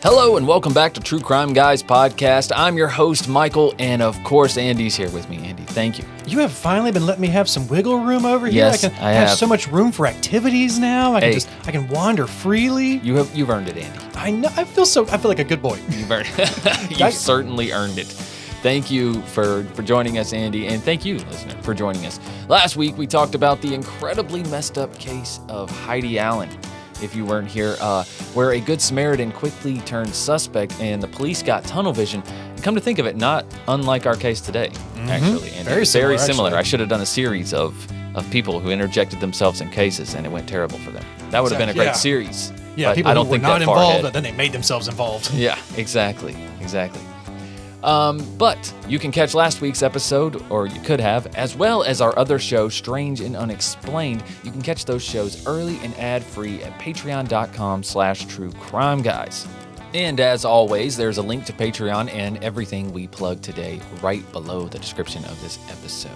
Hello and welcome back to True Crime Guys podcast. I'm your host, Michael, and of course, Andy's here with me. Andy, thank you. You have finally been letting me have some wiggle room over here. Yes, I have. So much room for activities now. I can wander freely. You've earned it, Andy. I know. I feel like a good boy. You've earned it. You've certainly earned it. Thank you for joining us, Andy, and thank you, listener, for joining us. Last week, we talked about the incredibly messed up case of Heidi Allen. If you weren't here, where a good Samaritan quickly turned suspect and the police got tunnel vision. Come to think of it, not unlike our case today, actually. And Very similar. I should have done a series of people who interjected themselves in cases and it went terrible for them. That would have been a great series. Yeah, people who were not involved, but then they made themselves involved. Yeah, exactly. But you can catch last week's episode, or you could have, as well as our other show, Strange and Unexplained. You can catch those shows early and ad-free at patreon.com/truecrimeguys. And as always, there's a link to Patreon and everything we plug today right below the description of this episode.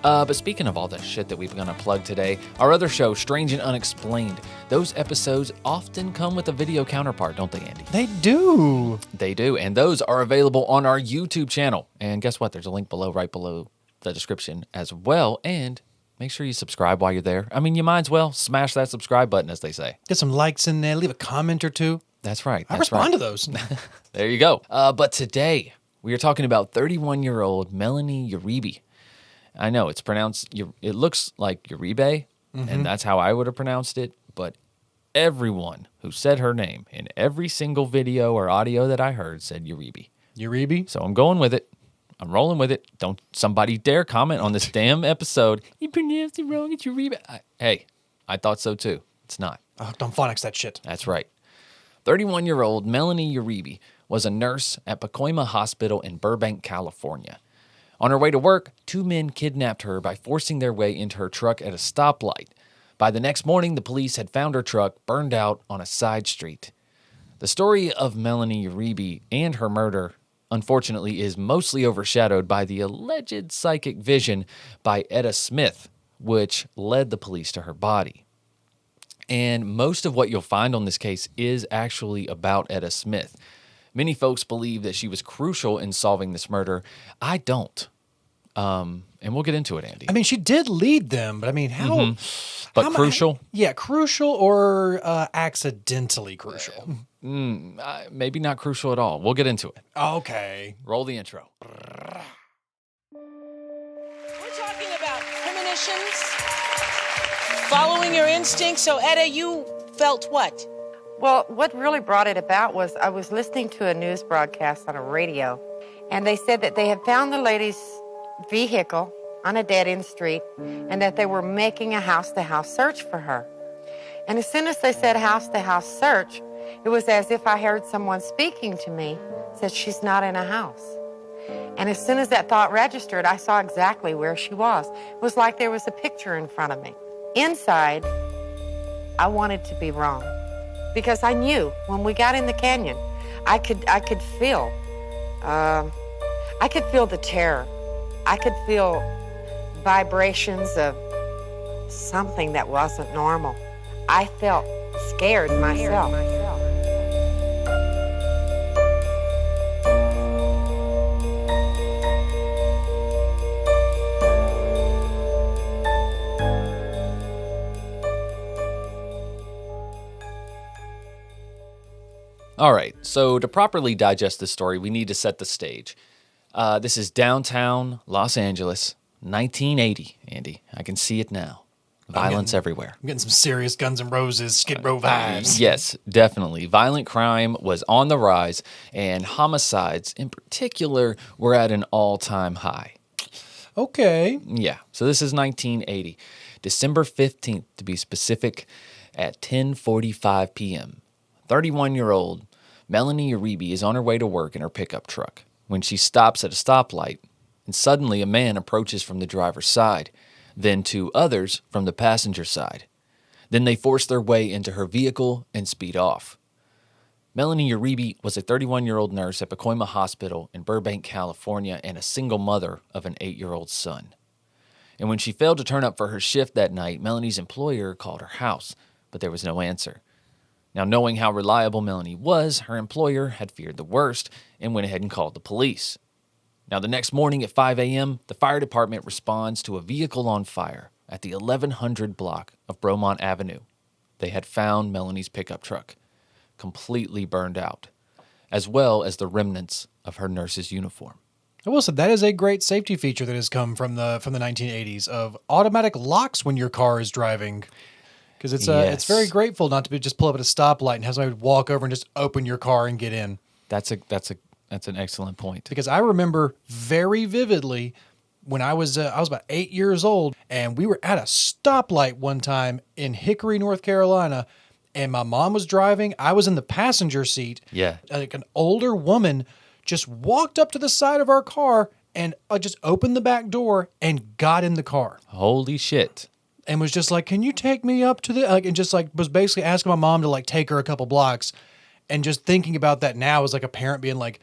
But speaking of all the shit that we're going to plug today, our other show, Strange and Unexplained, those episodes often come with a video counterpart, don't they, Andy? They do. They do, and those are available on our YouTube channel. And guess what? There's a link right below the description as well. And make sure you subscribe while you're there. I mean, you might as well smash that subscribe button, as they say. Get some likes in there. Leave a comment or two. That's right. I respond to those. There you go. But today, we are talking about 31-year-old Melanie Uribe. I know it's pronounced, it looks like Uribe, and that's how I would have pronounced it, but everyone who said her name in every single video or audio that I heard said Uribe. Uribe? So I'm going with it. I'm rolling with it. Don't somebody dare comment on this damn episode. You pronounced it wrong, it's Uribe. Hey, I thought so too. It's not. Oh, don't phonics that shit. That's right. 31-year-old Melanie Uribe was a nurse at Pacoima Hospital in Burbank, California. On her way to work, two men kidnapped her by forcing their way into her truck at a stoplight. By the next morning, the police had found her truck burned out on a side street. The story of Melanie Uribe and her murder, unfortunately, is mostly overshadowed by the alleged psychic vision by Etta Smith, which led the police to her body. And most of what you'll find on this case is actually about Etta Smith. Many folks believe that she was crucial in solving this murder. I don't. And we'll get into it, Andy. I mean, she did lead them, but I mean, how... But crucial? Yeah, crucial or accidentally crucial? Maybe not crucial at all. We'll get into it. Okay. Roll the intro. We're talking about premonitions, following your instincts. So, Etta, you felt what? Well, what really brought it about was I was listening to a news broadcast on a radio, and they said that they had found the lady's vehicle on a dead-end street and that they were making a house-to-house search for her. And as soon as they said house-to-house search, it was as if I heard someone speaking to me, said she's not in a house. And as soon as that thought registered, I saw exactly where she was. It was like there was a picture in front of me. Inside, I wanted to be wrong. Because I knew when we got in the canyon, I could feel the terror. I could feel vibrations of something that wasn't normal. I felt scared myself. All right, so to properly digest this story, we need to set the stage. This is downtown Los Angeles, 1980, Andy. I can see it now. Violence everywhere. I'm getting some serious Guns N' Roses, Skid Row vibes. Yes, definitely. Violent crime was on the rise, and homicides in particular were at an all-time high. Okay. Yeah, so this is 1980. December 15th, to be specific, at 10:45 p.m. 31-year-old Melanie Uribe is on her way to work in her pickup truck when she stops at a stoplight, and suddenly a man approaches from the driver's side, then two others from the passenger side. Then they force their way into her vehicle and speed off. Melanie Uribe was a 31-year-old nurse at Pacoima Hospital in Burbank, California, and a single mother of an 8-year-old son. And when she failed to turn up for her shift that night, Melanie's employer called her house, but there was no answer. Now, knowing how reliable Melanie was, her employer had feared the worst and went ahead and called the police. Now, the next morning at 5 a.m., the fire department responds to a vehicle on fire at the 1100 block of Bromont Avenue. They had found Melanie's pickup truck, completely burned out, as well as the remnants of her nurse's uniform. I will say that is a great safety feature that has come from the 1980s of automatic locks when your car is driving. Because it's very grateful not to be just pull up at a stoplight and have somebody walk over and just open your car and get in. That's an excellent point. Because I remember very vividly when I was about 8 years old, and we were at a stoplight one time in Hickory, North Carolina, and my mom was driving. I was in the passenger seat. Yeah. Like an older woman just walked up to the side of our car and just opened the back door and got in the car. Holy shit. And was just like, "Can you take me up to the," and just like was basically asking my mom to like take her a couple blocks. And just thinking about that now as like a parent being like,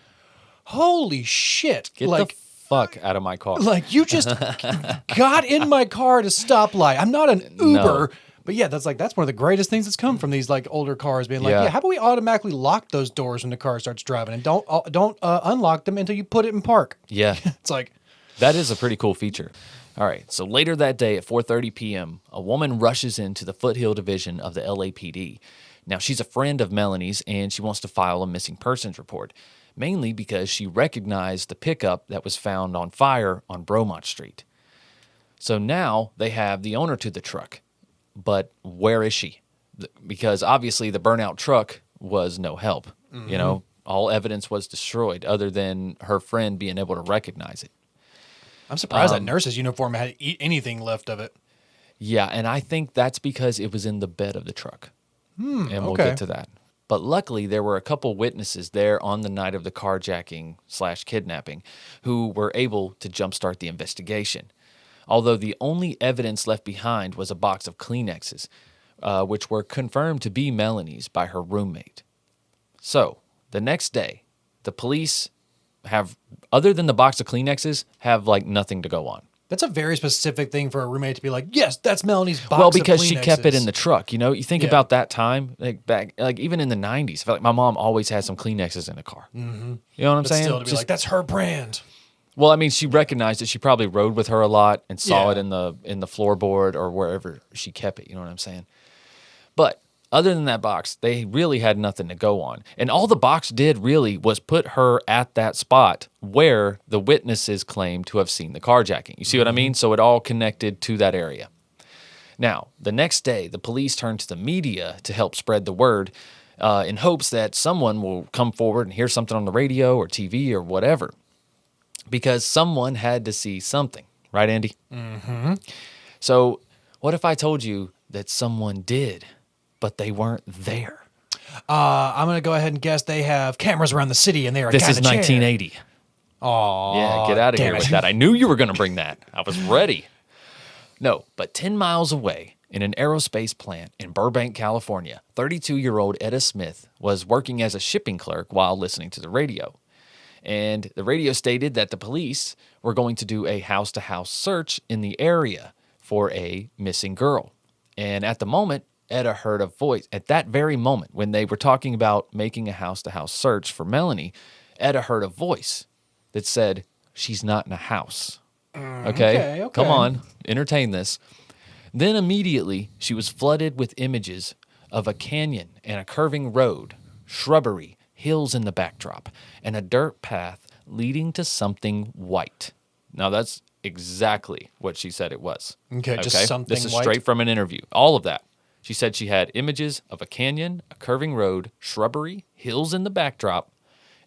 "Holy shit. Get like, the fuck out of my car." Like you just got in my car at a stoplight. I'm not an Uber. No. But yeah, that's one of the greatest things that's come from these like older cars being like, Yeah. yeah, how about we automatically lock those doors when the car starts driving and don't unlock them until you put it in park. Yeah. It's like, That is a pretty cool feature. All right, so later that day at 4:30 p.m., a woman rushes into the Foothill Division of the LAPD. Now, she's a friend of Melanie's, and she wants to file a missing persons report, mainly because she recognized the pickup that was found on fire on Bromont Street. So now they have the owner to the truck, but where is she? Because obviously the burnout truck was no help. You know, all evidence was destroyed other than her friend being able to recognize it. I'm surprised that nurse's uniform had anything left of it. Yeah, and I think that's because it was in the bed of the truck. And we'll okay. get to that. But luckily, there were a couple witnesses there on the night of the carjacking/kidnapping who were able to jumpstart the investigation. Although the only evidence left behind was a box of Kleenexes, which were confirmed to be Melanie's by her roommate. So, the next day, the police have, other than the box of Kleenexes, have like nothing to go on. That's a very specific thing for a roommate to be like, yes, that's Melanie's box Well, of because she kept it Kleenexes. in the truck. You know, you think Yeah. about that time, like back, like even in the 90s, I felt like my mom always had some Kleenexes in the car. Mm-hmm. You know what I'm But saying? still to be like, that's her brand. Well, I mean, she recognized it. She probably rode with her a lot and saw Yeah. it in the floorboard or wherever she kept it. You know what I'm saying? But other than that box, they really had nothing to go on. And all the box did really was put her at that spot where the witnesses claimed to have seen the carjacking. You see what I mean? So it all connected to that area. Now, the next day, the police turned to the media to help spread the word in hopes that someone will come forward and hear something on the radio or TV or whatever. Because someone had to see something. Right, Andy? Mm-hmm. So what if I told you that someone did, but they weren't there? I'm going to go ahead and guess they have cameras around the city and they are a This guy is in a chair. 1980. Oh, Yeah, get out of here damn it. with that. I knew you were going to bring that. I was ready. No, but 10 miles away in an aerospace plant in Burbank, California, 32-year-old Etta Smith was working as a shipping clerk while listening to the radio. And the radio stated that the police were going to do a house-to-house search in the area for a missing girl. And at the moment, Etta heard a voice. At that very moment, when they were talking about making a house-to-house search for Melanie, Etta heard a voice that said, "She's not in a house." Okay, come on, entertain this. Then immediately, she was flooded with images of a canyon and a curving road, shrubbery, hills in the backdrop, and a dirt path leading to something white. Now, that's exactly what she said it was. Okay, just something This is white? straight from an interview. All of that. She said she had images of a canyon, a curving road, shrubbery, hills in the backdrop,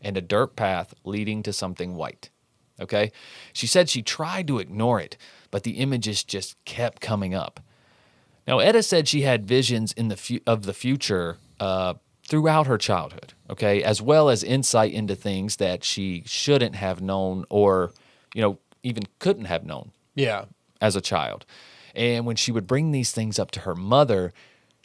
and a dirt path leading to something white. Okay? She said she tried to ignore it, but the images just kept coming up. Now, Etta said she had visions in of the future throughout her childhood, okay, as well as insight into things that she shouldn't have known or, even couldn't have known Yeah. as a child. And when she would bring these things up to her mother,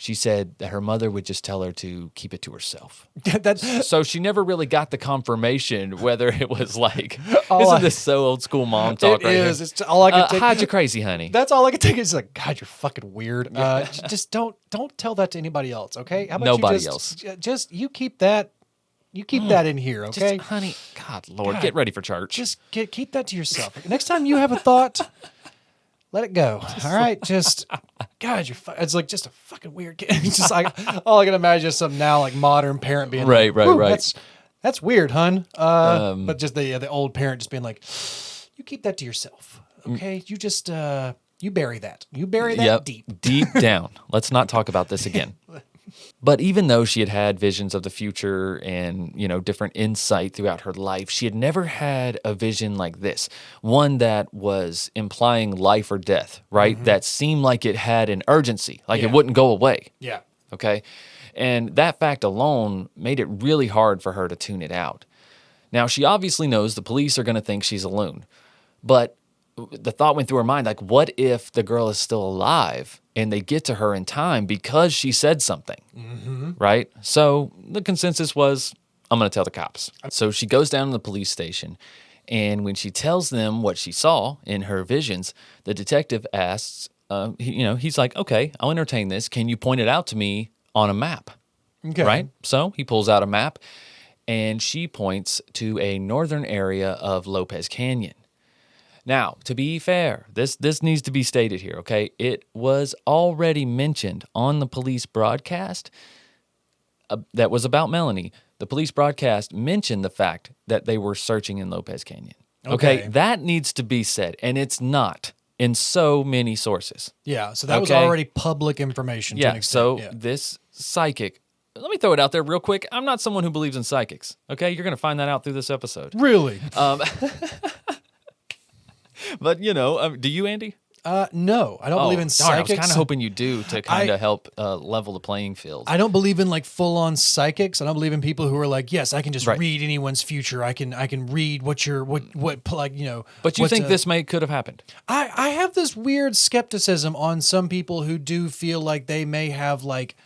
she said that her mother would just tell her to keep it to herself. That's So she never really got the confirmation whether it was like, isn't this so old school mom talk it right is. here? It's all I can take. Hide your crazy, honey. That's all I can take. Is like, God, you're fucking weird. Just don't tell that to anybody else, okay? How about Nobody you else. Just you keep that. You keep that in here, okay? Just, honey, God, Lord, God, get ready for church. Just keep that to yourself. Next time you have a thought, let it go. All right, just God, it's like just a fucking weird kid. It's just like all I can imagine is some now like modern parent being Right, like, right, "Whew, right." That's weird, hun. But just the old parent just being like, you keep that to yourself, okay? You just you bury that. You bury that deep down. Let's not talk about this again. But even though she had had visions of the future and, different insight throughout her life, she had never had a vision like this, one that was implying life or death, right? That seemed like it had an urgency, like it wouldn't go away. Yeah. Okay. And that fact alone made it really hard for her to tune it out. Now, she obviously knows the police are going to think she's a loon, but the thought went through her mind, like, what if the girl is still alive and they get to her in time because she said something, right? So the consensus was, I'm going to tell the cops. So she goes down to the police station, and when she tells them what she saw in her visions, the detective asks, he's like, okay, I'll entertain this. Can you point it out to me on a map? Okay. Right? So he pulls out a map, and she points to a northern area of Lopez Canyon. Now, to be fair, this needs to be stated here, okay? It was already mentioned on the police broadcast that was about Melanie. The police broadcast mentioned the fact that they were searching in Lopez Canyon. Okay? That needs to be said, and it's not in so many sources. Yeah, so that was already public information to an extent. So this psychic, let me throw it out there real quick. I'm not someone who believes in psychics, okay? You're going to find that out through this episode. Really? But, do you, Andy? No, I don't believe in psychics. I was kind of hoping you do to kind of help level the playing field. I don't believe in like full on psychics. I don't believe in people who are like, yes, I can just read anyone's future. I can read what like, But you think this could have happened? I have this weird skepticism on some people who do feel like they may have like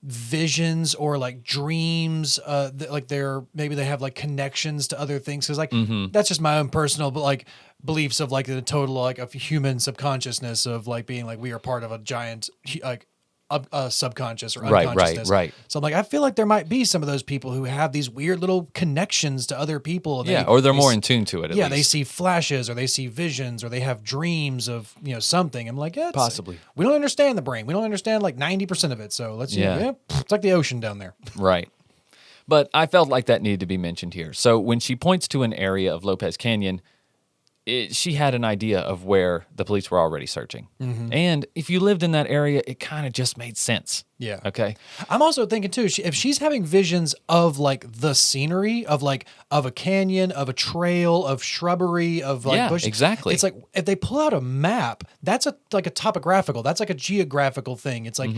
visions or like dreams, like maybe they have like connections to other things. Cause like, that's just my own personal, but like beliefs of like the total, like of human subconsciousness of like being like, we are part of a giant, like subconscious or unconsciousness. Right. So I'm like, I feel like there might be some of those people who have these weird little connections to other people. Or they're more in tune to it. At least. They see flashes or they see visions or they have dreams of, something. I'm like, possibly. We don't understand the brain. We don't understand like 90% of it. So let's, it's like the ocean down there. Right. But I felt like that needed to be mentioned here. So when she points to an area of Lopez Canyon, she had an idea of where the police were already searching. And if you lived in that area, it kind of just made sense. Yeah. Okay. I'm also thinking too, if she's having visions of like the scenery of like of a canyon, of a trail, of shrubbery, of like bushes. Exactly. It's like if they pull out a map, that's like a topographical, that's like a geographical thing. It's like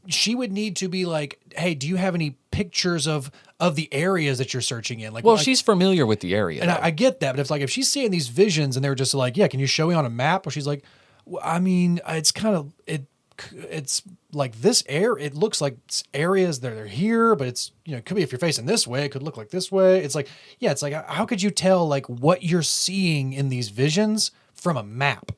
she would need to be like, hey, do you have any pictures of the areas that you're searching in? Like, well, she's familiar with the area. And I get that, but if she's seeing these visions and they were just like, yeah, can you show me on a map? Or she's like, well, I mean, it's kind of it's like this it looks like areas that are here, but it's it could be if you're facing this way, it could look like this way. It's like how could you tell like what you're seeing in these visions from a map?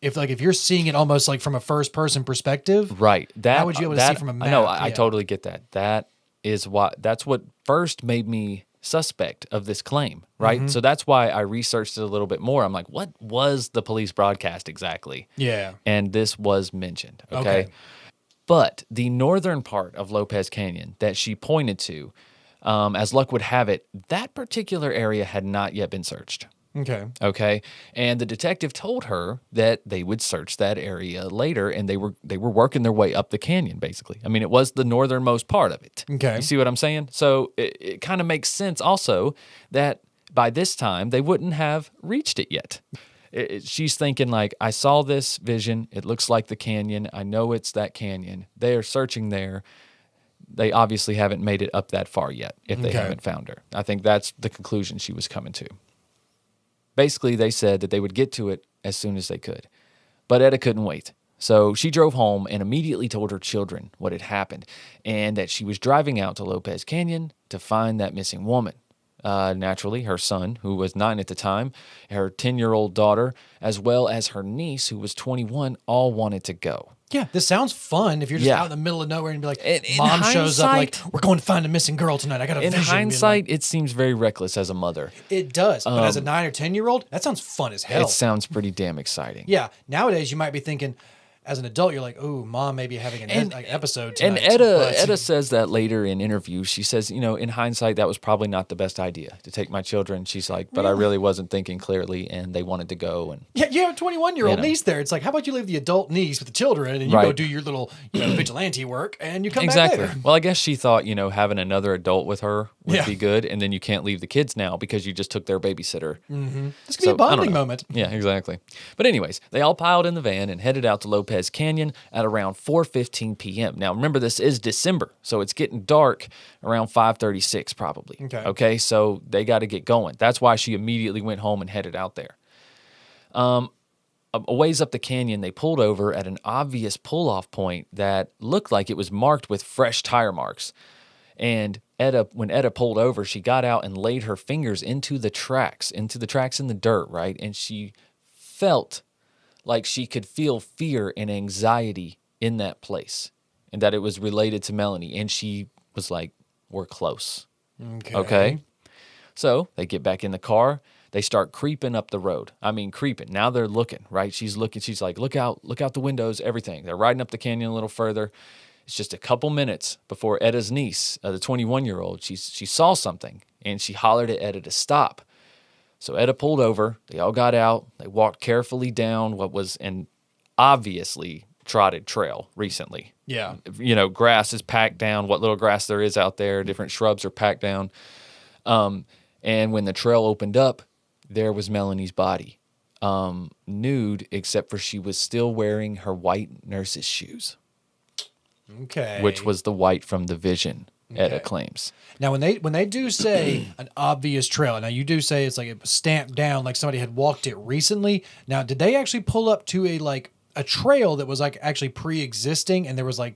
If you're seeing it almost like from a first person perspective, right? How would you be able to see from a map? No, I totally get that. That's what first made me suspect of this claim, right? So that's why I researched it a little bit more. I'm like, what was the police broadcast exactly? Yeah. And this was mentioned, okay? But the northern part of Lopez Canyon that she pointed to, as luck would have it, that particular area had not yet been searched. Okay. And the detective told her that they would search that area later, and they were working their way up the canyon, basically. I mean, it was the northernmost part of it. Okay. You see what I'm saying? So it kind of makes sense also that by this time they wouldn't have reached it yet. She's thinking like, I saw this vision. It looks like the canyon. I know it's that canyon. They are searching there. They obviously haven't made it up that far yet if they haven't found her. I think that's the conclusion she was coming to. Basically, they said that they would get to it as soon as they could. But Etta couldn't wait. So she drove home and immediately told her children what had happened and that she was driving out to Lopez Canyon to find that missing woman. Naturally, her son, who was 9 at the time, her 10-year-old daughter, as well as her niece, who was 21, all wanted to go. Yeah, this sounds fun if you're just out in the middle of nowhere and be like, Mom shows up like, we're going to find a missing girl tonight. I got a vision. In hindsight, it seems very reckless as a mother. It does. But as a 9 or 10-year-old, that sounds fun as hell. It sounds pretty damn exciting. Yeah. Nowadays, you might be thinking, as an adult, you're like, "Ooh, Mom may be having an episode tonight." And Etta says that later in interviews. She says, in hindsight, that was probably not the best idea to take my children. She's like, but I really wasn't thinking clearly, and they wanted to go. And yeah, you have a 21-year-old niece there. It's like, how about you leave the adult niece with the children, and you go do your little vigilante work, and you come back later. Well, I guess she thought, having another adult with her would be good, and then you can't leave the kids now because you just took their babysitter. Mm-hmm. This could be a bonding moment. Yeah, exactly. But anyways, they all piled in the van and headed out to Lopez Canyon at around 4:15 p.m. Now, remember, this is December, so it's getting dark around 5:36 probably. Okay, so they got to get going. That's why she immediately went home and headed out there. A ways up the canyon, they pulled over at an obvious pull-off point that looked like it was marked with fresh tire marks. And when Etta pulled over, she got out and laid her fingers into the tracks in the dirt, right? And she felt like she could feel fear and anxiety in that place and that it was related to Melanie. And she was like, we're close. Okay. So they get back in the car. They start creeping up the road. I mean, creeping. Now they're looking, right? She's looking. She's like, look out the windows, everything. They're riding up the canyon a little further. It's just a couple minutes before Etta's niece, the 21-year-old, she saw something and she hollered at Etta to stop. So Etta pulled over. They all got out. They walked carefully down what was an obviously trotted trail recently. Yeah. Grass is packed down. What little grass there is out there, different shrubs are packed down. And when the trail opened up, there was Melanie's body, nude, except for she was still wearing her white nurse's shoes. Okay. Which was the white from the vision, Etta claims. Now, when they do say an obvious trail, now you do say it's like it was stamped down, like somebody had walked it recently. Now, did they actually pull up to a trail that was like actually pre-existing and there was like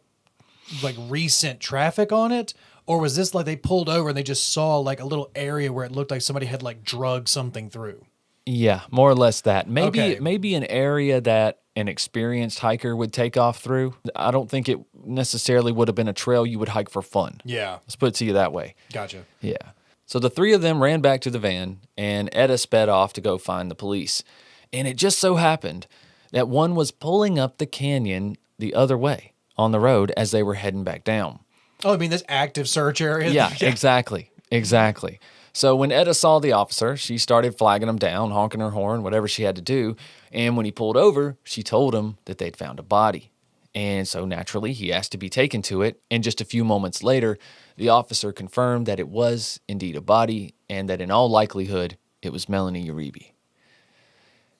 recent traffic on it? Or was this like they pulled over and they just saw like a little area where it looked like somebody had like drugged something through? Yeah, more or less that. Maybe an area that an experienced hiker would take off through. I don't think it necessarily would have been a trail you would hike for fun. Yeah. Let's put it to you that way. Gotcha. Yeah. So the three of them ran back to the van, and Etta sped off to go find the police. And it just so happened that one was pulling up the canyon the other way on the road as they were heading back down. Oh, I mean, this active search area? Yeah, exactly. So when Etta saw the officer, she started flagging him down, honking her horn, whatever she had to do. And when he pulled over, she told him that they'd found a body. And so naturally, he asked to be taken to it. And just a few moments later, the officer confirmed that it was indeed a body and that in all likelihood, it was Melanie Uribe.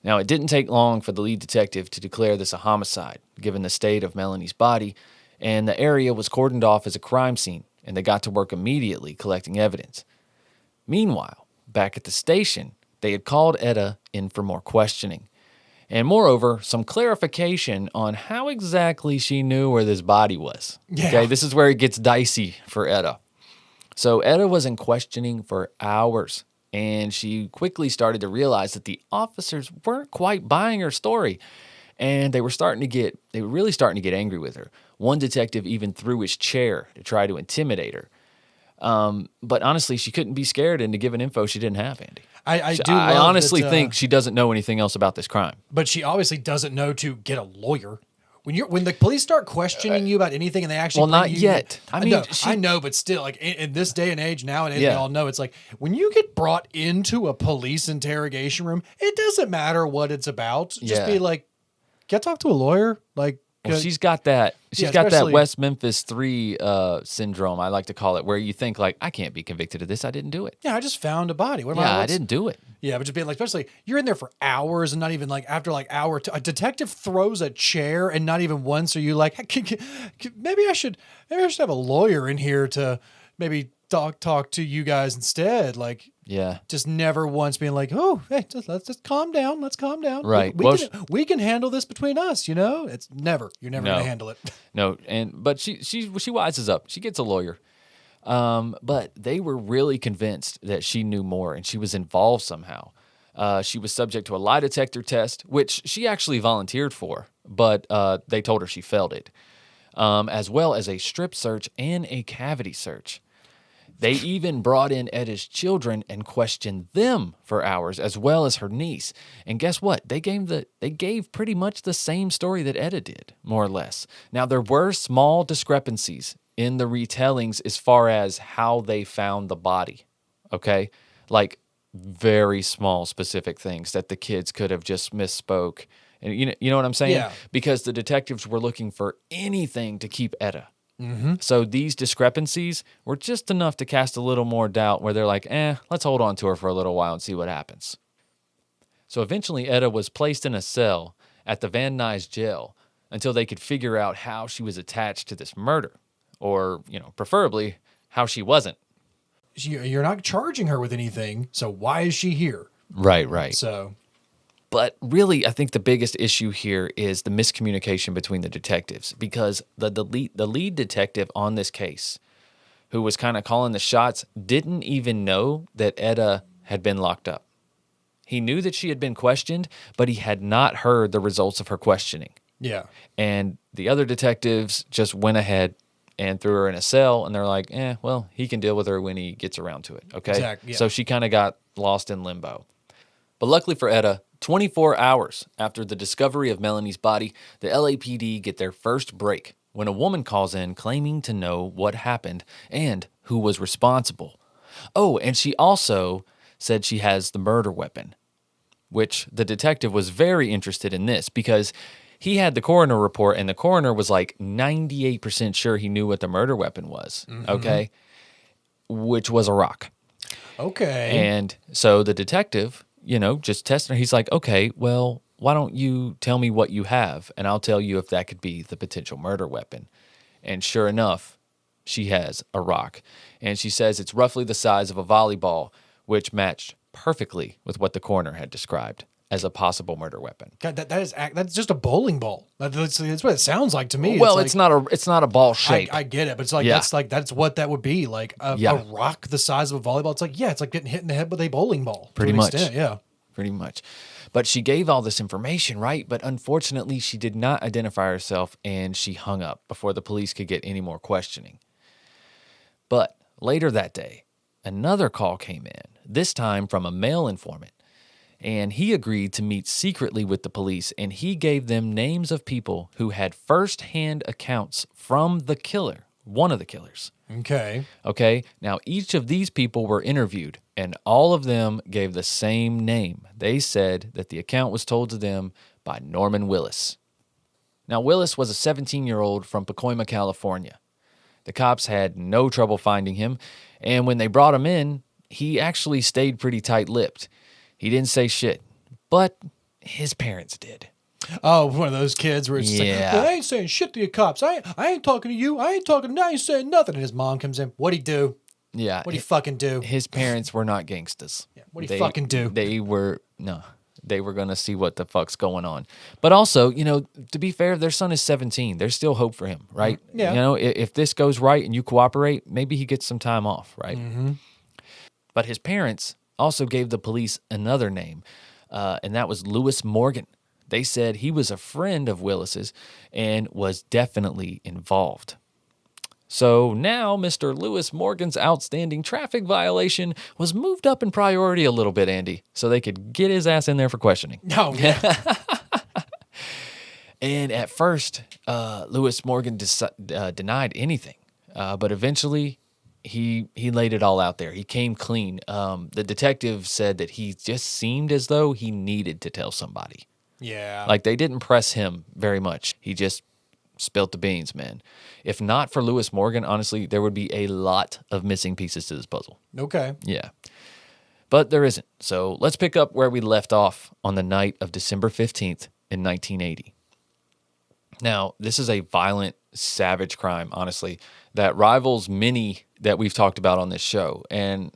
Now, it didn't take long for the lead detective to declare this a homicide, given the state of Melanie's body, and the area was cordoned off as a crime scene, and they got to work immediately collecting evidence. Meanwhile, back at the station, they had called Etta in for more questioning, and moreover, some clarification on how exactly she knew where this body was. Yeah. Okay, this is where it gets dicey for Etta. So Etta was in questioning for hours, and she quickly started to realize that the officers weren't quite buying her story, and they were really starting to get angry with her. One detective even threw his chair to try to intimidate her. But honestly, she couldn't be scared into giving info she didn't have, Andy. I honestly think she doesn't know anything else about this crime. But she obviously doesn't know to get a lawyer. When the police start questioning you about anything and they actually not yet. I mean, I know, but still, like in this day and age nowadays, we all know it's like when you get brought into a police interrogation room, it doesn't matter what it's about. Just be like, get talk to a lawyer. Like, well, she's got that. She's got that West Memphis 3 syndrome, I like to call it, where you think like, I can't be convicted of this. I didn't do it. Yeah, I just found a body. I didn't do it. Yeah, but just being like, especially you're in there for hours and not even like after like hour. A detective throws a chair and not even once are you like, maybe I should have a lawyer in here to maybe talk to you guys instead. Like, Yeah. just never once being like, oh, hey, let's just calm down. Let's calm down. Right. We can handle this between us, you know? It's never. You're never going to handle it. No, but she wises up. She gets a lawyer. But they were really convinced that she knew more and she was involved somehow. She was subject to a lie detector test, which she actually volunteered for, but they told her she failed it, as well as a strip search and a cavity search. They even brought in Etta's children and questioned them for hours, as well as her niece. And guess what? They gave pretty much the same story that Etta did, more or less. Now, there were small discrepancies in the retellings as far as how they found the body, okay? Like very small specific things that the kids could have just misspoke. And you know what I'm saying? Yeah. Because the detectives were looking for anything to keep Etta. Mm-hmm. So these discrepancies were just enough to cast a little more doubt where they're like, let's hold on to her for a little while and see what happens. So eventually Etta was placed in a cell at the Van Nuys jail until they could figure out how she was attached to this murder, or, preferably how she wasn't. You're not charging her with anything, so why is she here? Right. So... But really, I think the biggest issue here is the miscommunication between the detectives, because the lead detective on this case, who was kind of calling the shots, didn't even know that Etta had been locked up. He knew that she had been questioned, but he had not heard the results of her questioning. Yeah. And the other detectives just went ahead and threw her in a cell, and they're like, well, he can deal with her when he gets around to it, okay? Exactly, yeah. So she kind of got lost in limbo. But luckily for Etta, 24 hours after the discovery of Melanie's body, the LAPD get their first break when a woman calls in claiming to know what happened and who was responsible. Oh, and she also said she has the murder weapon, which the detective was very interested in this because he had the coroner report and the coroner was like 98% sure he knew what the murder weapon was, okay? Which was a rock. Okay. And so the detective... just testing her. He's like, okay, well, why don't you tell me what you have, and I'll tell you if that could be the potential murder weapon. And sure enough, she has a rock. And she says it's roughly the size of a volleyball, which matched perfectly with what the coroner had described as a possible murder weapon. God, that's just a bowling ball. That's what it sounds like to me. Well, it's not a ball shape. I get it, but it's like that's what that would be, like a rock the size of a volleyball. It's like it's like getting hit in the head with a bowling ball. Pretty much, yeah. Pretty much. But she gave all this information, right? But unfortunately, she did not identify herself, and she hung up before the police could get any more questioning. But later that day, another call came in, this time from a male informant. And he agreed to meet secretly with the police, and he gave them names of people who had first-hand accounts from the killer, one of the killers. Okay. Now, each of these people were interviewed, and all of them gave the same name. They said that the account was told to them by Norman Willis. Now, Willis was a 17-year-old from Pacoima, California. The cops had no trouble finding him, and when they brought him in, he actually stayed pretty tight-lipped. He didn't say shit, but his parents did. Oh, one of those kids where it's just like, well, I ain't saying shit to your cops. I ain't talking to you. I ain't saying nothing. And his mom comes in. What'd he do? Yeah. What'd he fucking do? His parents were not gangsters. Yeah, what'd he fucking do? They were going to see what the fuck's going on. But also, to be fair, their son is 17. There's still hope for him, right? Yeah. If this goes right and you cooperate, maybe he gets some time off, right? Mm-hmm. But his parents also gave the police another name, and that was Lewis Morgan. They said he was a friend of Willis's and was definitely involved. So now Mr. Lewis Morgan's outstanding traffic violation was moved up in priority a little bit, Andy, so they could get his ass in there for questioning. Oh, yeah. And at first, Lewis Morgan denied anything, but eventually he laid it all out there. He came clean. The detective said that he just seemed as though he needed to tell somebody. Yeah. Like they didn't press him very much. He just spilt the beans, man. If not for Lewis Morgan, honestly, there would be a lot of missing pieces to this puzzle. Okay. Yeah. But there isn't. So let's pick up where we left off on the night of December 15th in 1980. Now, this is a violent savage crime, honestly, that rivals many that we've talked about on this show. And,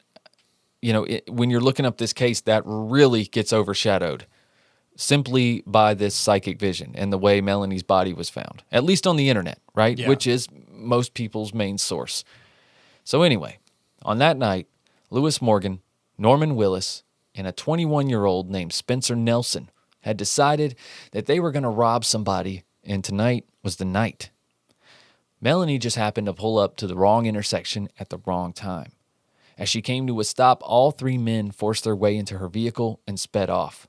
when you're looking up this case, that really gets overshadowed simply by this psychic vision and the way Melanie's body was found, at least on the internet, right? Yeah. Which is most people's main source. So anyway, on that night, Lewis Morgan, Norman Willis, and a 21-year-old named Spencer Nelson had decided that they were going to rob somebody, and tonight was the night. Melanie just happened to pull up to the wrong intersection at the wrong time. As she came to a stop, all three men forced their way into her vehicle and sped off,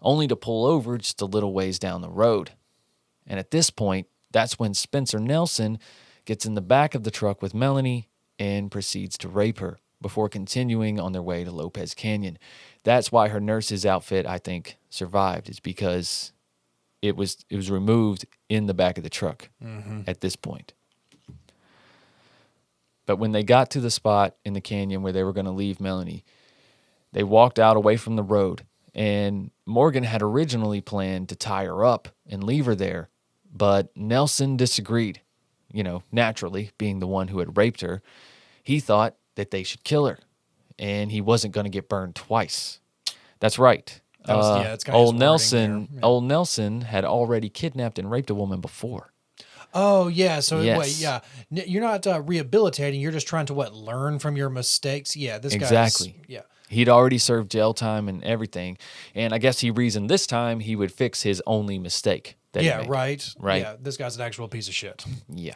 only to pull over just a little ways down the road. And at this point, that's when Spencer Nelson gets in the back of the truck with Melanie and proceeds to rape her before continuing on their way to Lopez Canyon. That's why her nurse's outfit, I think, survived, is because it was removed in the back of the truck at this point. But when they got to the spot in the canyon where they were going to leave Melanie, they walked out away from the road, and Morgan had originally planned to tie her up and leave her there, but Nelson disagreed. Naturally, being the one who had raped her, he thought that they should kill her, and he wasn't going to get burned twice. That's right. It's kinda Old his Nelson, wording there. Yeah. Old Nelson had already kidnapped and raped a woman before. Oh, yeah. So, Yes. wait, yeah. You're not rehabilitating. You're just trying to, learn from your mistakes? Yeah, this Exactly. guy's... Yeah. He'd already served jail time and everything, and I guess he reasoned this time he would fix his only mistake that he Yeah, made. right. Right. Yeah, this guy's an actual piece of shit. Yeah.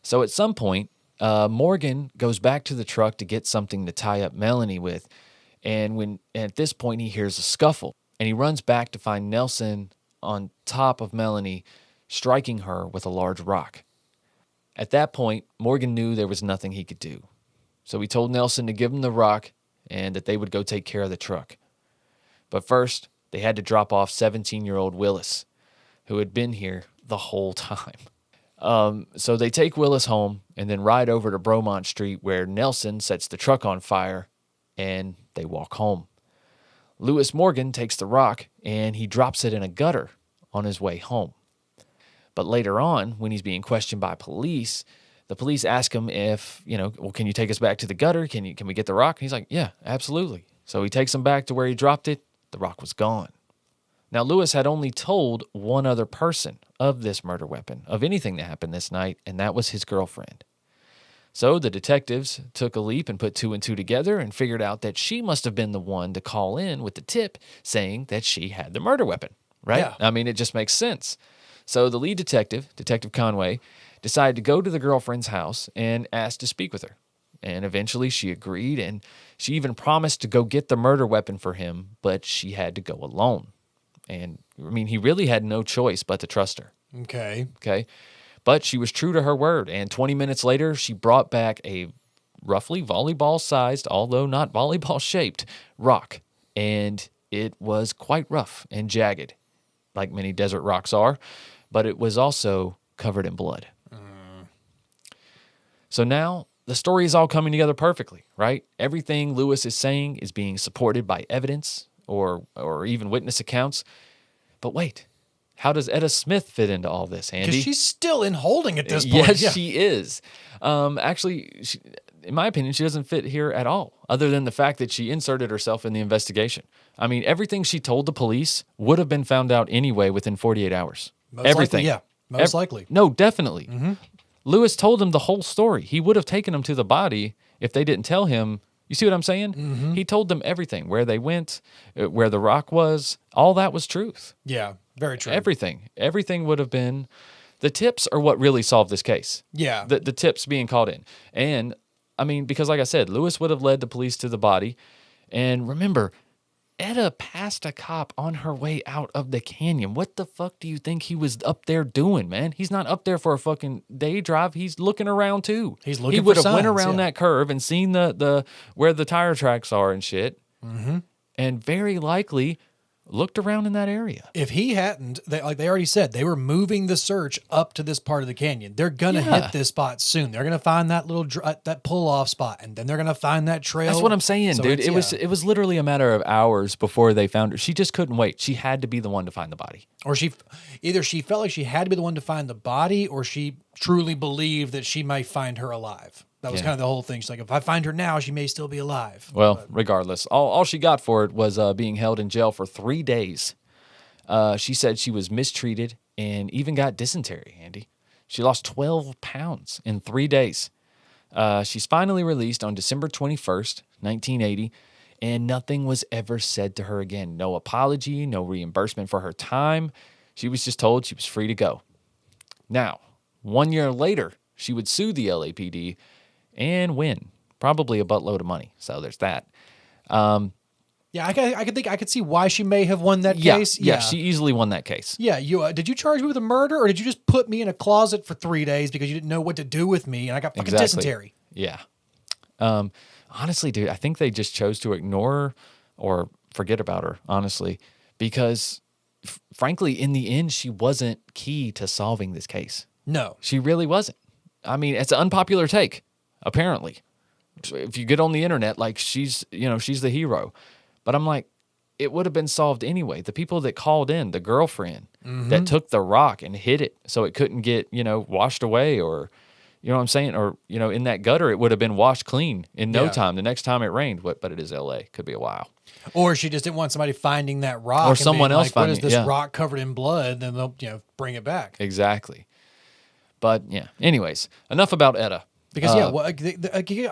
So at some point, Morgan goes back to the truck to get something to tie up Melanie with, and at this point he hears a scuffle, and he runs back to find Nelson on top of Melanie, striking her with a large rock. At that point, Morgan knew there was nothing he could do, so he told Nelson to give him the rock and that they would go take care of the truck. But first, they had to drop off 17-year-old Willis, who had been here the whole time. So they take Willis home and then ride over to Bromont Street, where Nelson sets the truck on fire, and they walk home. Lewis Morgan takes the rock and he drops it in a gutter on his way home. But later on, when he's being questioned by police, the police ask him if, can you take us back to the gutter? Can we get the rock? And he's like, yeah, absolutely. So he takes him back to where he dropped it. The rock was gone. Now, Lewis had only told one other person of this murder weapon, of anything that happened this night, and that was his girlfriend. So the detectives took a leap and put two and two together and figured out that she must have been the one to call in with the tip saying that she had the murder weapon, right? Yeah. I mean, it just makes sense. So the lead detective, Detective Conway, decided to go to the girlfriend's house and ask to speak with her. And eventually she agreed, and she even promised to go get the murder weapon for him, but she had to go alone. And, he really had no choice but to trust her. Okay? But she was true to her word, and 20 minutes later, she brought back a roughly volleyball-sized, although not volleyball-shaped, rock. And it was quite rough and jagged, like many desert rocks are, but it was also covered in blood. So now the story is all coming together perfectly, right? Everything Lewis is saying is being supported by evidence or even witness accounts. But wait, how does Etta Smith fit into all this, Andy? Because she's still in holding at this point. Yes, Yeah. she is. Actually, in my opinion, she doesn't fit here at all, other than the fact that she inserted herself in the investigation. Everything she told the police would have been found out anyway within 48 hours. Most Everything. likely, yeah. Most likely. No, definitely. Lewis told him the whole story. He would have taken him to the body if they didn't tell him. You see what I'm saying? He told them everything, where they went, where the rock was. All that was truth. Yeah, very true. Everything would have been. The tips are what really solved this case. Yeah. The tips being called in. And, because like I said, Lewis would have led the police to the body. And remember, Etta passed a cop on her way out of the canyon. What the fuck do you think he was up there doing, man? He's not up there for a fucking day drive. He's looking around too. He's looking He for would have went signs, around yeah. that curve and seen the where the tire tracks are and shit. And very likely looked around in that area. If he hadn't, they already said, they were moving the search up to this part of the canyon. They're going to hit this spot soon. They're going to find that little that pull-off spot, and then they're going to find that trail. That's what I'm saying, So dude. it's- It was literally a matter of hours before they found her. She just couldn't wait. She had to be the one to find the body. Or either she felt like she had to be the one to find the body, or she truly believed that she might find her alive. That was kind of the whole thing. She's like, if I find her now, she may still be alive. Well, regardless, all she got for it was being held in jail for 3 days. She said she was mistreated and even got dysentery, Andy. She lost 12 pounds in 3 days. She's finally released on December 21st, 1980, and nothing was ever said to her again. No apology, no reimbursement for her time. She was just told she was free to go. Now, 1 year later, she would sue the LAPD and win, probably a buttload of money. So there's that. Yeah, I could see why she may have won that case. Yeah, she easily won that case. Yeah, you did you charge me with a murder, or did you just put me in a closet for 3 days because you didn't know what to do with me and I got fucking dysentery? Yeah. Honestly, dude, I think they just chose to ignore her or forget about her, honestly, because frankly, in the end, she wasn't key to solving this case. No. She really wasn't. I mean, it's an unpopular take, apparently. If you get on the internet, like she's the hero. But I'm like, it would have been solved anyway. The people that called in, the girlfriend that took the rock and hid it so it couldn't get, washed away, or, you know what I'm saying? Or, in that gutter, it would have been washed clean in no time. The next time it rained, but it is LA. Could be a while. Or she just didn't want somebody finding that rock. Or someone else finding it. What is this rock covered in blood? Then they'll, bring it back. Exactly. But yeah, anyways, enough about Etta. Because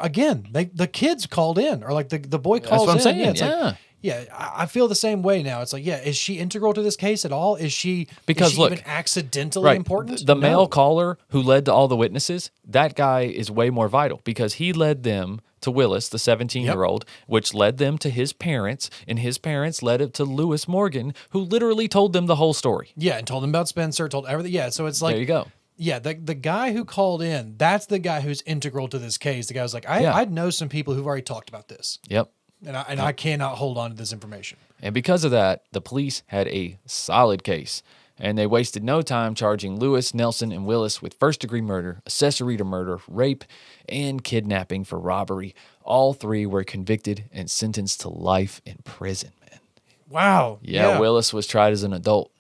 again, the kids called in, or like the boy calls in. That's what I'm saying. Yeah, it's like, I feel the same way now. It's like, is she integral to this case at all? Is she look, even accidentally important? The male caller who led to all the witnesses, that guy is way more vital because he led them to Willis, the 17-year-old, which led them to his parents, and his parents led it to Lewis Morgan, who literally told them the whole story. Yeah, and told them about Spencer, told everything. Yeah, so it's like, there you go. Yeah, the guy who called in, that's the guy who's integral to this case. The guy was like, I know some people who've already talked about this. Yep. And I cannot hold on to this information. And because of that, the police had a solid case, and they wasted no time charging Lewis, Nelson, and Willis with first-degree murder, accessory to murder, rape, and kidnapping for robbery. All three were convicted and sentenced to life in prison, man. Wow. Yeah. Willis was tried as an adult.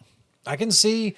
I can see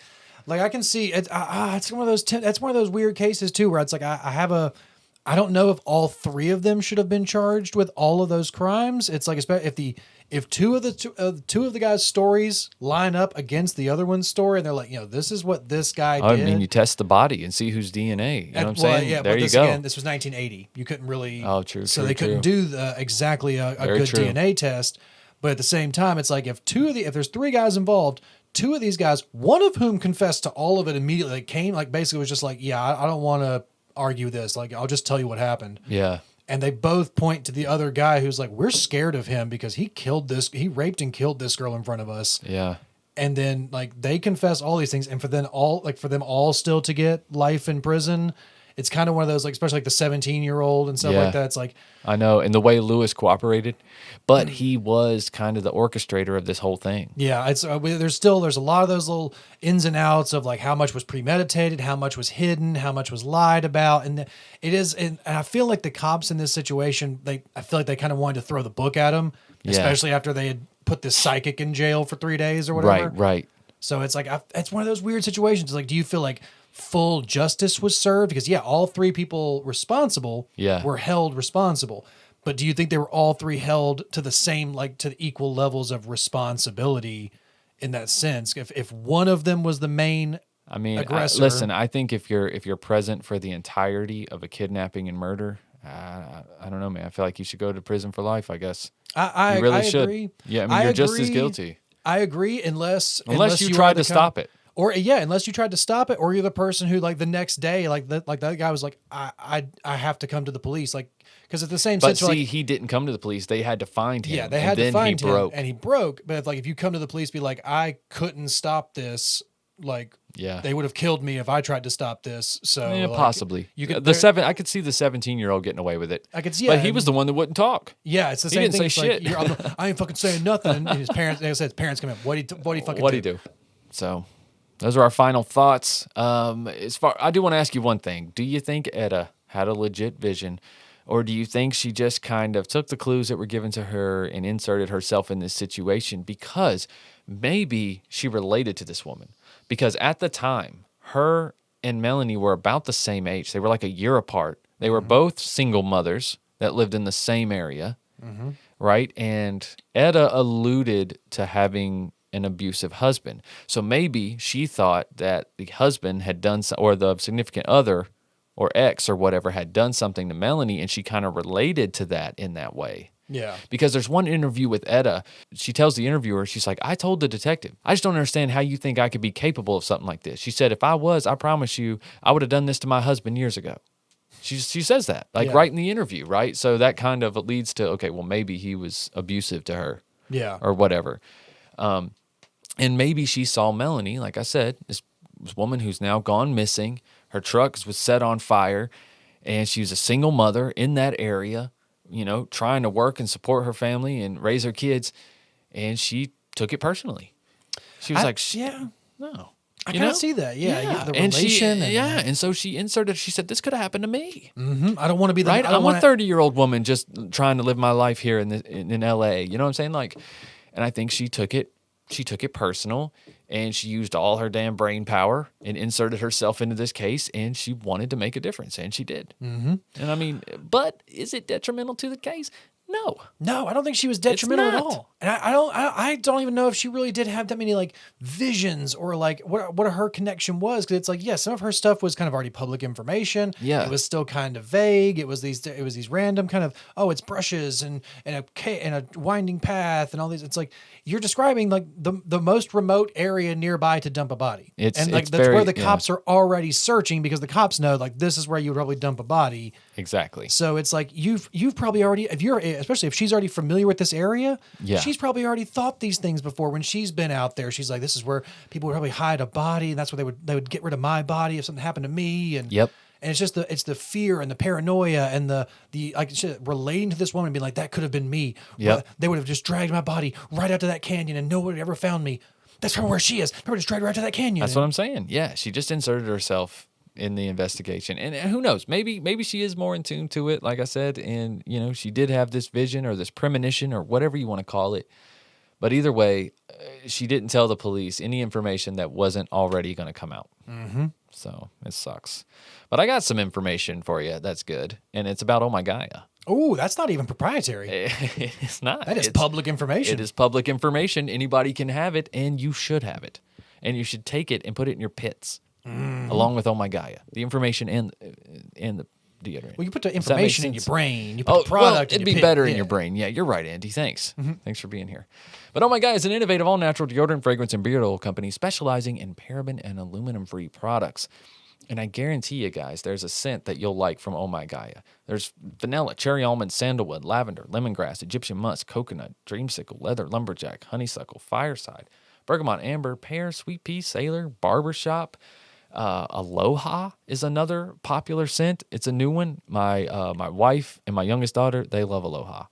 it. It's one of those. That's one of those weird cases too, where it's like I don't know if all three of them should have been charged with all of those crimes. It's like if two of the guys' stories line up against the other one's story, and they're like, this is what this guy did. I mean, you test the body and see whose DNA. You know what I'm saying? Yeah, there but you go. Again, this was 1980. You couldn't really. Oh, true. So they couldn't do exactly a good true. DNA test. But at the same time, it's like if there's three guys involved. Two of these guys, one of whom confessed to all of it immediately, basically was just like, I don't want to argue this. Like, I'll just tell you what happened. Yeah. And they both point to the other guy who's like, we're scared of him because he raped and killed this girl in front of us. Yeah. And then they confess all these things. And for them all still to get life in prison, it's kind of one of those, especially the 17-year-old and stuff like that. It's like, I know. And the way Lewis cooperated, but he was kind of the orchestrator of this whole thing. Yeah. It's, there's a lot of those little ins and outs of how much was premeditated, how much was hidden, how much was lied about. And and I feel like the cops in this situation, I feel like they kind of wanted to throw the book at him, especially after they had put this psychic in jail for 3 days or whatever. Right. So it's it's one of those weird situations. Do you feel like full justice was served? Because all three people responsible were held responsible. But do you think they were all three held to the same, to the equal levels of responsibility in that sense? If one of them was the main aggressor. Listen, I think if you're present for the entirety of a kidnapping and murder, I don't know, man. I feel like you should go to prison for life, I guess. I really should. Agree. Yeah, I mean, you're just as guilty. I agree, unless you tried to stop it. Or unless you tried to stop it, or you're the person who the next day, that guy was like, I have to come to the police, because at the same sense, he didn't come to the police. They had to find him. Yeah, they had to find him, and he broke. But if you come to the police, be like, I couldn't stop this. They would have killed me if I tried to stop this. So possibly you could I could see the 17-year-old getting away with it. I could see, but he was the one that wouldn't talk. Yeah, it's the same he didn't thing. Say shit. I ain't fucking saying nothing. And his parents, his parents come in. What'd he do? So, those are our final thoughts. I do want to ask you one thing. Do you think Etta had a legit vision, or do you think she just kind of took the clues that were given to her and inserted herself in this situation because maybe she related to this woman? Because at the time, her and Melanie were about the same age. They were like a year apart. They were both single mothers that lived in the same area, right? And Etta alluded to having an abusive husband. So maybe she thought that the husband had done, or the significant other or ex or whatever had done something to Melanie, and she kind of related to that in that way. Yeah. Because there's one interview with Etta. She tells the interviewer, she's like, I told the detective, I just don't understand how you think I could be capable of something like this. She said, if I was, I promise you, I would have done this to my husband years ago. She says that, like right in the interview, right? So that kind of leads to, okay, well, maybe he was abusive to her. Yeah. Or whatever. And maybe she saw Melanie, like I said, this woman who's now gone missing. Her truck was set on fire, and she was a single mother in that area, you know, trying to work and support her family and raise her kids, and she took it personally. She was no. I kind of see that. Yeah. The relation. And so she inserted, she said, this could have happened to me. Mm-hmm. I don't want to be the right. I'm a 30-year-old woman just trying to live my life here in LA. You know what I'm saying? Like, and I think she took it personal, and she used all her damn brain power and inserted herself into this case, and she wanted to make a difference, and she did. Mm-hmm. And I mean, but is it detrimental to the case? No, I don't think she was detrimental at all. And I don't even know if she really did have that many like visions or like what her connection was. Cause it's like, yeah, some of her stuff was kind of already public information. Yeah. It was still kind of vague. It was these random kind of, it's brushes and a winding path and all these. It's like, you're describing like the most remote area nearby to dump a body. That's where the cops are already searching, because the cops know like this is where you would probably dump a body. Exactly. So it's like you've probably already, especially if she's already familiar with this area, she's probably already thought these things before when she's been out there. She's like, this is where people would probably hide a body, and that's where they would get rid of my body if something happened to me. And yep. And it's just the fear and the paranoia and the like relating to this woman and being like, that could have been me. Yep. They would have just dragged my body right out to that canyon and nobody ever found me. That's probably where she is. Probably just dragged her out to that canyon. That's what I'm saying. Yeah, she just inserted herself in the investigation, and who knows? Maybe she is more in tune to it. Like I said, and you know, she did have this vision or this premonition or whatever you want to call it. But either way, she didn't tell the police any information that wasn't already going to come out. Mm-hmm. So it sucks. But I got some information for you that's good, and it's about Oh My Gaia. Oh, that's not even proprietary. It's not. That is public information. It is public information. Anybody can have it, and you should have it. And you should take it and put it in your pits, along with Oh My Gaia, the information and the deodorant. Well, you put the information in your brain. You put the product in your it'd be pit. better in your brain. Yeah, you're right, Andy. Thanks. Thanks for being here. But Oh My Gaia is an innovative all-natural deodorant, fragrance, and beard oil company specializing in paraben and aluminum-free products. And I guarantee you guys, there's a scent that you'll like from Oh My Gaia. There's vanilla, cherry almond, sandalwood, lavender, lemongrass, Egyptian musk, coconut, dreamsicle, leather, lumberjack, honeysuckle, fireside, bergamot, amber, pear, sweet pea, sailor, barbershop. Aloha is another popular scent. It's a new one. My wife and my youngest daughter, they love Aloha.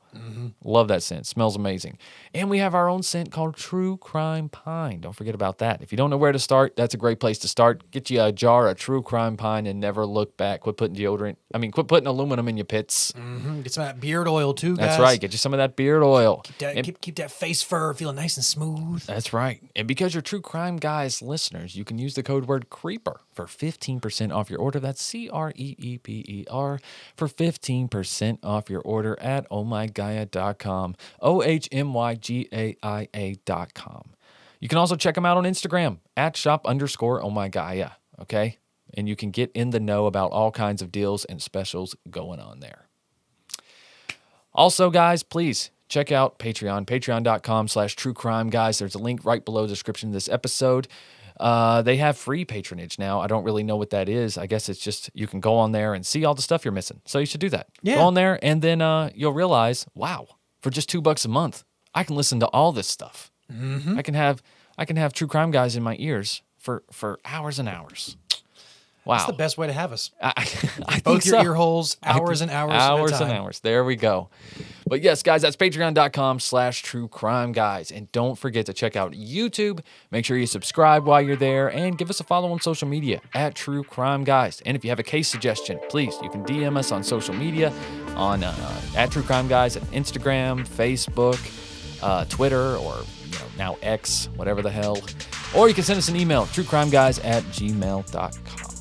Love that scent. Smells amazing. And we have our own scent called True Crime Pine. Don't forget about that. If you don't know where to start, that's a great place to start. Get you a jar of True Crime Pine and never look back. Quit putting aluminum in your pits. Get some of that beard oil too, guys. That's right. Get you some of that beard oil. Keep that face fur feeling nice and smooth. That's right. And because you're True Crime Guys listeners, you can use the code word CREEPER for 15% off your order. That's CREEPER for 15% off your order at ohmygaia.com. OHMYGAIA.com. You can also check them out on Instagram at shop_ohmygaia. Okay? And you can get in the know about all kinds of deals and specials going on there. Also, guys, please check out Patreon, patreon.com/truecrimeguys. There's a link right below the description of this episode. They have free patronage now. I don't really know what that is. I guess it's just you can go on there and see all the stuff you're missing. So you should do that. Yeah. Go on there, and then you'll realize, wow, for just $2 a month, I can listen to all this stuff. I can have True Crime Guys in my ears for hours and hours. Wow. That's the best way to have us. I Both think your so. ear holes, hours and hours Hours at a time. and hours. There we go. But yes, guys, that's patreon.com/truecrimeguys. And don't forget to check out YouTube. Make sure you subscribe while you're there and give us a follow on social media at True Crime Guys. And if you have a case suggestion, please, you can DM us on social media on at True Crime Guys at Instagram, Facebook, Twitter, or now X, whatever the hell. Or you can send us an email, truecrimeguys@gmail.com.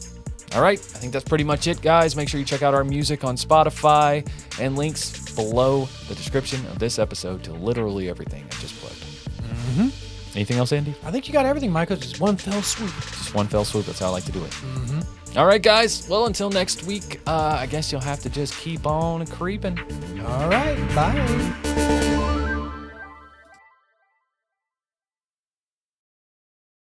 All right, I think that's pretty much it, guys. Make sure you check out our music on Spotify and links below the description of this episode to literally everything I just plugged. Mm-hmm. Anything else, Andy? I think you got everything, Michael. Just one fell swoop. Just one fell swoop. That's how I like to do it. Mm-hmm. All right, guys. Well, until next week, I guess you'll have to just keep on creeping. All right. Bye.